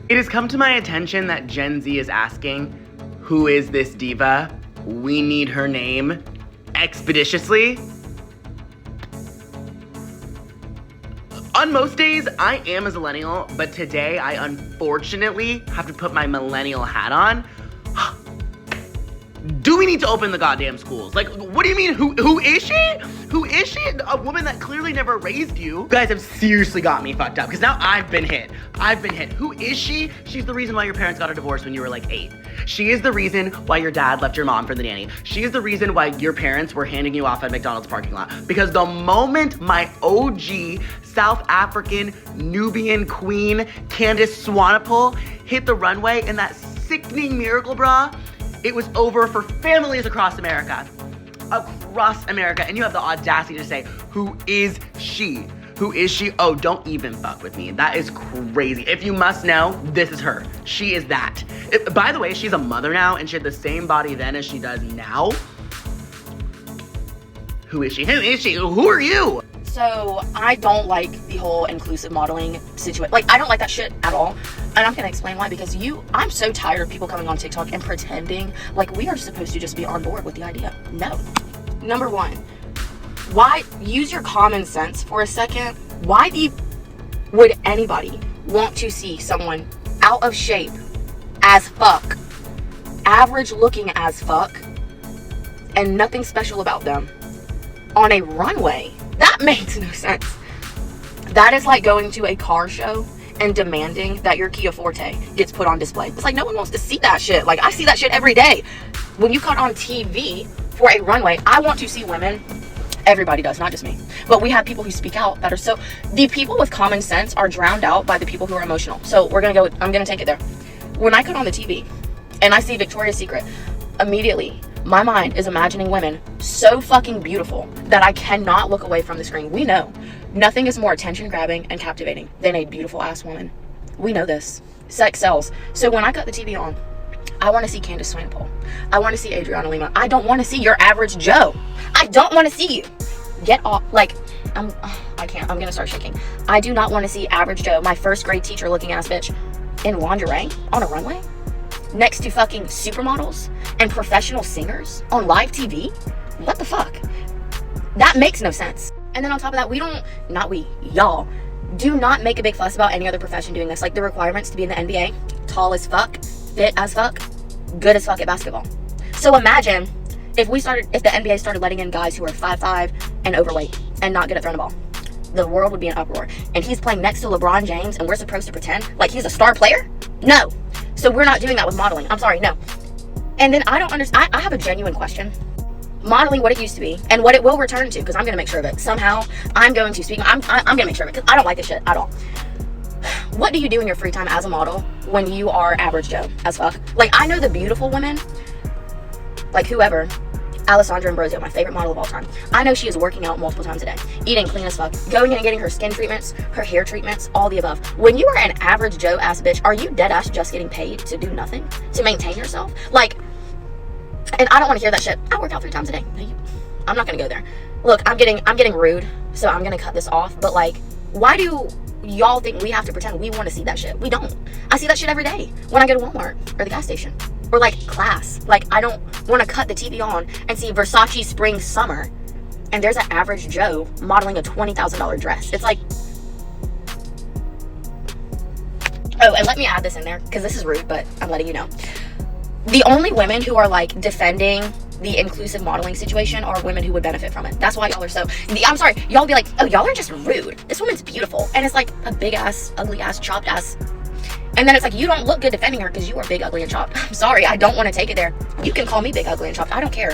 It has come to my attention that Gen Z is asking, who is this diva? We need her name expeditiously. On most days, I am a millennial, but today I unfortunately have to put my millennial hat on. Do we need to open the goddamn schools? Like, what do you mean? Who is she? Who is she? A woman that clearly never raised you. You guys have seriously got me fucked up because now I've been hit. Who is she? She's the reason why your parents got a divorce when you were like 8. She is the reason why your dad left your mom for the nanny. She is the reason why your parents were handing you off at McDonald's parking lot. Because the moment my OG South African Nubian queen, Candace Swanepoel, hit the runway in that sickening miracle bra, it was over for families across America. And you have the audacity to say, who is she? Who is she? Oh, don't even fuck with me. That is crazy. If you must know, this is her. She is that. By the way, she's a mother now and she had the same body then as she does now. Who is she? Who is she? Who are you? So I don't like the whole inclusive modeling situation. Like, I don't like that shit at all. And I'm gonna explain why, because I'm so tired of people coming on TikTok and pretending like we are supposed to just be on board with the idea. No. Number one, why use your common sense for a second? Why would anybody want to see someone out of shape as fuck, average looking as fuck, and nothing special about them on a runway? That makes no sense. That is like going to a car show and demanding that your Kia Forte gets put on display. It's like no one wants to see that shit. Like, I see that shit every day. When you cut on TV for a runway, I want to see women. Everybody does, not just me. But we have people who speak out that are so... The people with common sense are drowned out by the people who are emotional. So I'm gonna take it there. When I cut on the TV and I see Victoria's Secret, immediately my mind is imagining women so fucking beautiful that I cannot look away from the screen. We know nothing is more attention grabbing and captivating than a beautiful ass woman. We know this. Sex sells. So when I cut the TV on, I want to see Candace Swanepoel. I want to see Adriana Lima. I don't want to see your average Joe. I don't want to see you. Get off. Like, I can't. I'm going to start shaking. I do not want to see average Joe, my first grade teacher looking ass bitch, in lingerie on a runway next to fucking supermodels and professional singers on live TV. What the fuck? That makes no sense. And then on top of that, y'all do not make a big fuss about any other profession doing this. Like, the requirements to be in the NBA, tall as fuck, fit as fuck, good as fuck at basketball. So imagine if the NBA started letting in guys who are 5'5" and overweight and not good at throwing the ball. The world would be in uproar. And he's playing next to LeBron James and we're supposed to pretend like he's a star player? No. So we're not doing that with modeling. I'm sorry, no. And then I don't understand. I have a genuine question. Modeling, what it used to be and what it will return to, because I'm going to make sure of it. Somehow, I'm going to make sure of it, because I don't like this shit at all. What do you do in your free time as a model when you are average Joe as fuck? Like, I know the beautiful women, like whoever, Alessandra Ambrosio, my favorite model of all time. I know she is working out multiple times a day, eating clean as fuck, going in and getting her skin treatments, her hair treatments, all the above. When you are an average Joe ass bitch, are you dead ass just getting paid to do nothing? To maintain yourself? Like, and I don't want to hear that shit. I work out 3 times a day. I'm not going to go there. Look, I'm getting rude, so I'm going to cut this off. But like, why do y'all think we have to pretend we want to see that shit? We don't. I see that shit every day when I go to Walmart or the gas station or like class. Like, I don't want to cut the TV on and see Versace spring summer and there's an average Joe modeling a $20,000 dress. It's like, oh, and let me add this in there because this is rude, but I'm letting you know. The only women who are like defending the inclusive modeling situation are women who would benefit from it. That's why y'all are so... I'm sorry, y'all be like, oh, y'all are just rude. This woman's beautiful. And it's like a big ass, ugly ass, chopped ass. And then it's like, you don't look good defending her because you are big, ugly, and chopped. I'm sorry, I don't want to take it there. You can call me big, ugly, and chopped. I don't care.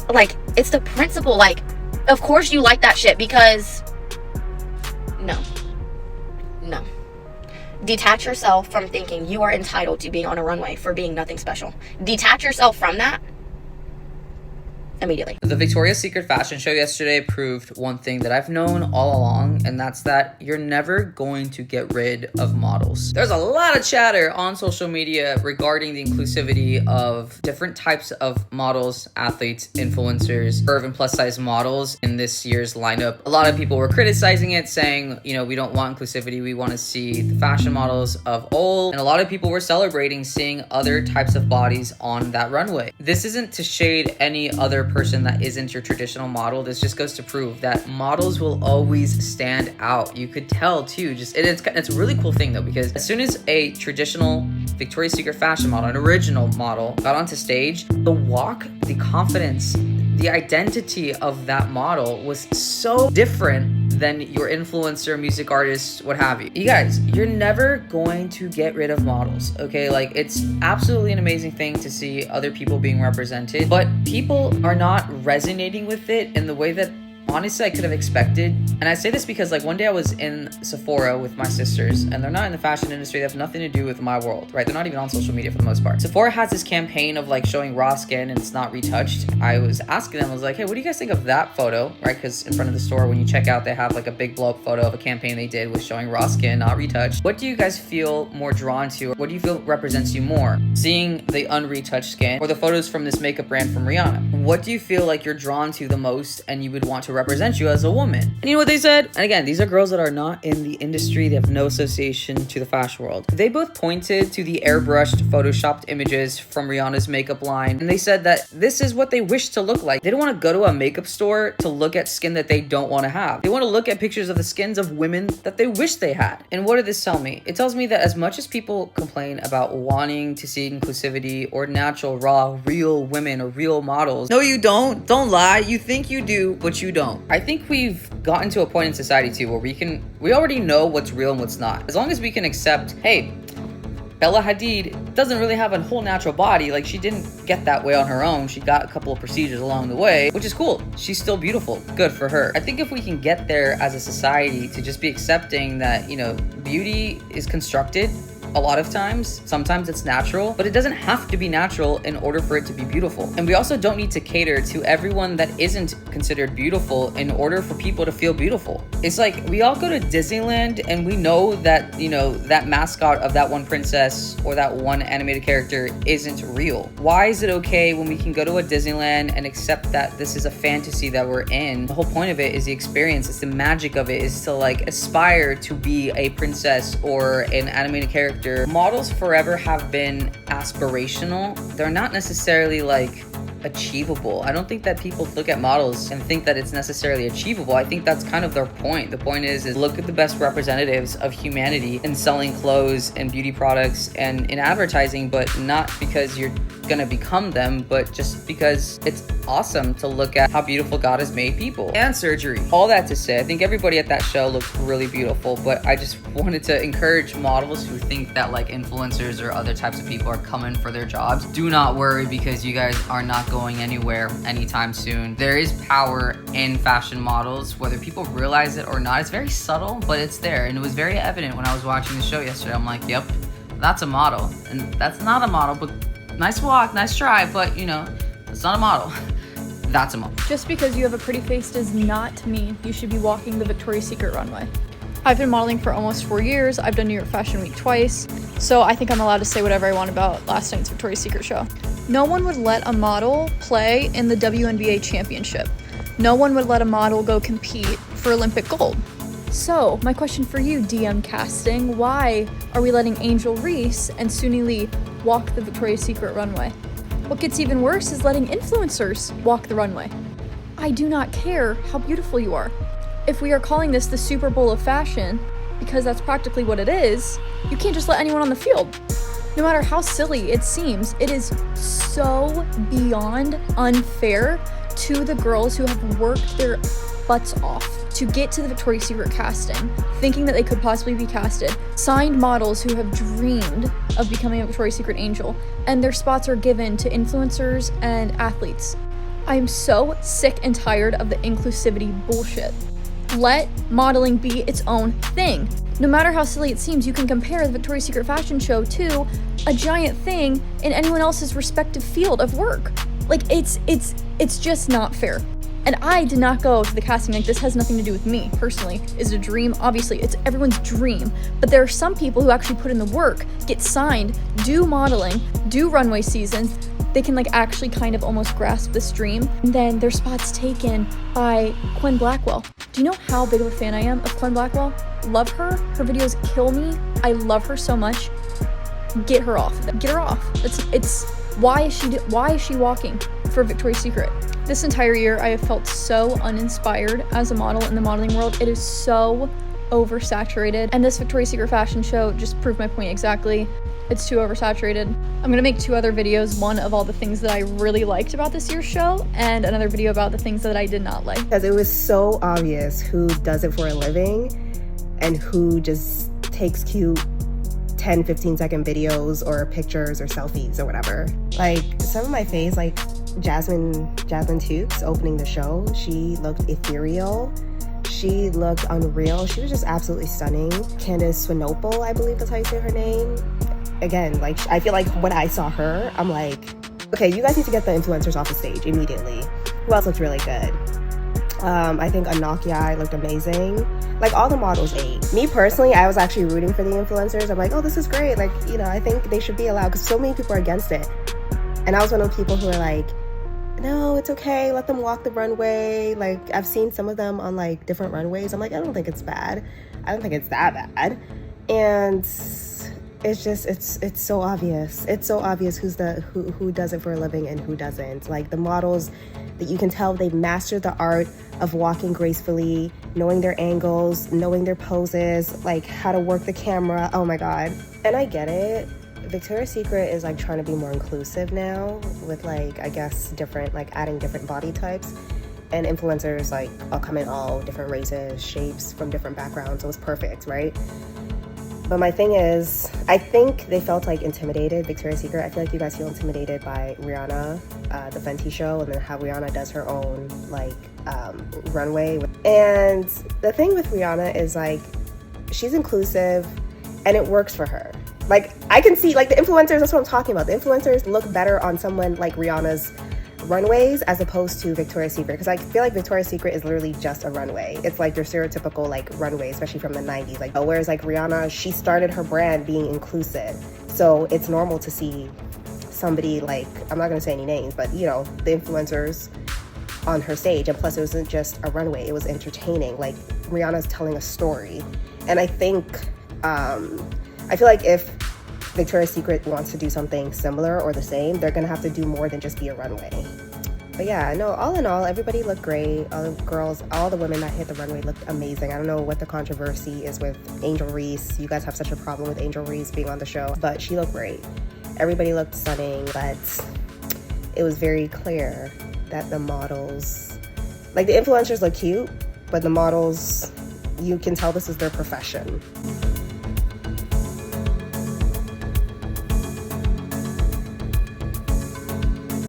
Like, it's the principle. Like, of course you like that shit because... No. Detach yourself from thinking you are entitled to being on a runway for being nothing special. Detach yourself from that immediately. The Victoria's Secret fashion show yesterday proved one thing that I've known all along, and that's that you're never going to get rid of models. There's a lot of chatter on social media regarding the inclusivity of different types of models, athletes, influencers, curve and plus size models in this year's lineup. A lot of people were criticizing it, saying, you know, we don't want inclusivity, we want to see the fashion models of old, and a lot of people were celebrating seeing other types of bodies on that runway. This isn't to shade any other person that isn't your traditional model. This just goes to prove that models will always stand out. You could tell too, it's a really cool thing though, because as soon as a traditional Victoria's Secret fashion model, an original model, got onto stage, the walk, the confidence, the identity of that model was so different than your influencer, music artist, what have you. You guys, you're never going to get rid of models, okay? Like, it's absolutely an amazing thing to see other people being represented, but people are not resonating with it in the way that honestly I could have expected. And I say this because like one day I was in Sephora with my sisters, and they're not in the fashion industry. They have nothing to do with my world, right? They're not even on social media for the most part. Sephora has this campaign of like showing raw skin and it's not retouched. I was asking them, I was like, hey, what do you guys think of that photo, right? Because in front of the store, when you check out, they have like a big blow up photo of a campaign they did with showing raw skin, not retouched. What do you guys feel more drawn to? What do you feel represents you more? Seeing the unretouched skin or the photos from this makeup brand from Rihanna? What do you feel like you're drawn to the most and you would want to represent you as a woman? And you know what they said? And again, these are girls that are not in the industry. They have no association to the fashion world. They both pointed to the airbrushed, photoshopped images from Rihanna's makeup line, and they said that this is what they wish to look like. They don't want to go to a makeup store to look at skin that they don't want to have. They want to look at pictures of the skins of women that they wish they had. And what did this tell me? It tells me that as much as people complain about wanting to see inclusivity or natural, raw, real women or real models, no, you don't. Don't lie. You think you do, but you don't. I think we've gotten to a point in society too where we already know what's real and what's not. As long as we can accept, hey, Bella Hadid doesn't really have a whole natural body. Like, she didn't get that way on her own. She got a couple of procedures along the way, which is cool. She's still beautiful. Good for her. I think if we can get there as a society to just be accepting that, you know, beauty is constructed a lot of times. Sometimes it's natural, but it doesn't have to be natural in order for it to be beautiful. And we also don't need to cater to everyone that isn't considered beautiful in order for people to feel beautiful. It's like we all go to Disneyland and we know that, you know, that mascot of that one princess or that one animated character isn't real. Why is it okay when we can go to a Disneyland and accept that this is a fantasy that we're in? The whole point of it is the experience. It's the magic of it, is to like aspire to be a princess or an animated character. Models forever have been aspirational. They're not necessarily like achievable. I don't think that people look at models and think that it's necessarily achievable. I think that's kind of their point. The point is look at the best representatives of humanity in selling clothes and beauty products and in advertising, but not because you're gonna become them, but just because it's awesome to look at how beautiful God has made people. And surgery. All that to say, I think everybody at that show looked really beautiful, but I just wanted to encourage models who think that like influencers or other types of people are coming for their jobs. Do not worry, because you guys are not going anywhere anytime soon. There is power in fashion models, whether people realize it or not. It's very subtle, but it's there. And it was very evident when I was watching the show yesterday. I'm like, yep, that's a model. And that's not a model, but nice walk, nice try, but you know, it's not a model. That's a model. Just because you have a pretty face does not mean you should be walking the Victoria's Secret runway. I've been modeling for almost 4 years. I've done New York Fashion Week twice, so I think I'm allowed to say whatever I want about last night's Victoria's Secret show. No one would let a model play in the WNBA championship. No one would let a model go compete for Olympic gold. So, my question for you, DM casting, why are we letting Angel Reese and Suni Lee walk the Victoria's Secret runway? What gets even worse is letting influencers walk the runway. I do not care how beautiful you are. If we are calling this the Super Bowl of fashion, because that's practically what it is, you can't just let anyone on the field. No matter how silly it seems, it is so beyond unfair to the girls who have worked their butts off to get to the Victoria's Secret casting, thinking that they could possibly be casted, signed models who have dreamed of becoming a Victoria's Secret angel, and their spots are given to influencers and athletes. I am so sick and tired of the inclusivity bullshit. Let modeling be its own thing. No matter how silly it seems, you can compare the Victoria's Secret fashion show to a giant thing in anyone else's respective field of work. Like, it's just not fair. And I did not go to the casting. Like, this has nothing to do with me personally. Is it a dream? Obviously, it's everyone's dream. But there are some people who actually put in the work, get signed, do modeling, do runway seasons. They can, like, actually kind of almost grasp this dream. And then their spot's taken by Quinn Blackwell. Do you know how big of a fan I am of Quinn Blackwell? Love her. Her videos kill me. I love her so much. Get her off. Get her off. Why is she walking for Victoria's Secret? This entire year, I have felt so uninspired as a model in the modeling world. It is so oversaturated. And this Victoria's Secret fashion show just proved my point exactly. It's too oversaturated. I'm gonna make 2 other videos, one of all the things that I really liked about this year's show, and another video about the things that I did not like. Because it was so obvious who does it for a living and who just takes cute 10, 15-second videos or pictures or selfies or whatever. Like, some of my faves, like Jasmine Tukes opening the show, she looked ethereal. She looked unreal. She was just absolutely stunning. Candace Swinople, I believe that's how you say her name. Again, like, I feel like when I saw her, I'm like, okay, you guys need to get the influencers off the stage immediately. Who else looked really good? I think Anakia looked amazing. Like, all the models ate. Me personally, I was actually rooting for the influencers. I'm like, oh, this is great. Like, you know, I think they should be allowed because so many people are against it. And I was one of the people who were like, no, it's okay. Let them walk the runway. Like, I've seen some of them on, like, different runways. I'm like, I don't think it's bad. I don't think it's that bad. And it's just, it's so obvious. It's so obvious who does it for a living and who doesn't. Like, the models that you can tell they've mastered the art of walking gracefully, knowing their angles, knowing their poses, like how to work the camera. Oh my God. And I get it. Victoria's Secret is like trying to be more inclusive now with, like, I guess different, like adding different body types, and influencers like all come in all different races, shapes, from different backgrounds. So it's perfect, right? But my thing is, I think they felt like intimidated, Victoria's Secret. I feel like you guys feel intimidated by Rihanna, the Fenty show, and then how Rihanna does her own, like, runway. And the thing with Rihanna is, like, she's inclusive and it works for her. Like, I can see, like, the influencers, that's what I'm talking about. The influencers look better on someone like Rihanna's runways as opposed to Victoria's Secret, because I feel like Victoria's Secret is literally just a runway. It's like your stereotypical, like, runway, especially from the 90s. Like, whereas, like, Rihanna, she started her brand being inclusive, so it's normal to see somebody like, I'm not gonna say any names, but, you know, the influencers on her stage. And plus, it wasn't just a runway, it was entertaining. Like, Rihanna's telling a story. And I think I feel like if Victoria's Secret wants to do something similar or the same, they're gonna have to do more than just be a runway. But yeah, no, all in all, everybody looked great. All the girls, all the women that hit the runway looked amazing. I don't know what the controversy is with Angel Reese. You guys have such a problem with Angel Reese being on the show, but she looked great. Everybody looked stunning, but it was very clear that the models, like, the influencers look cute, but the models, you can tell this is their profession.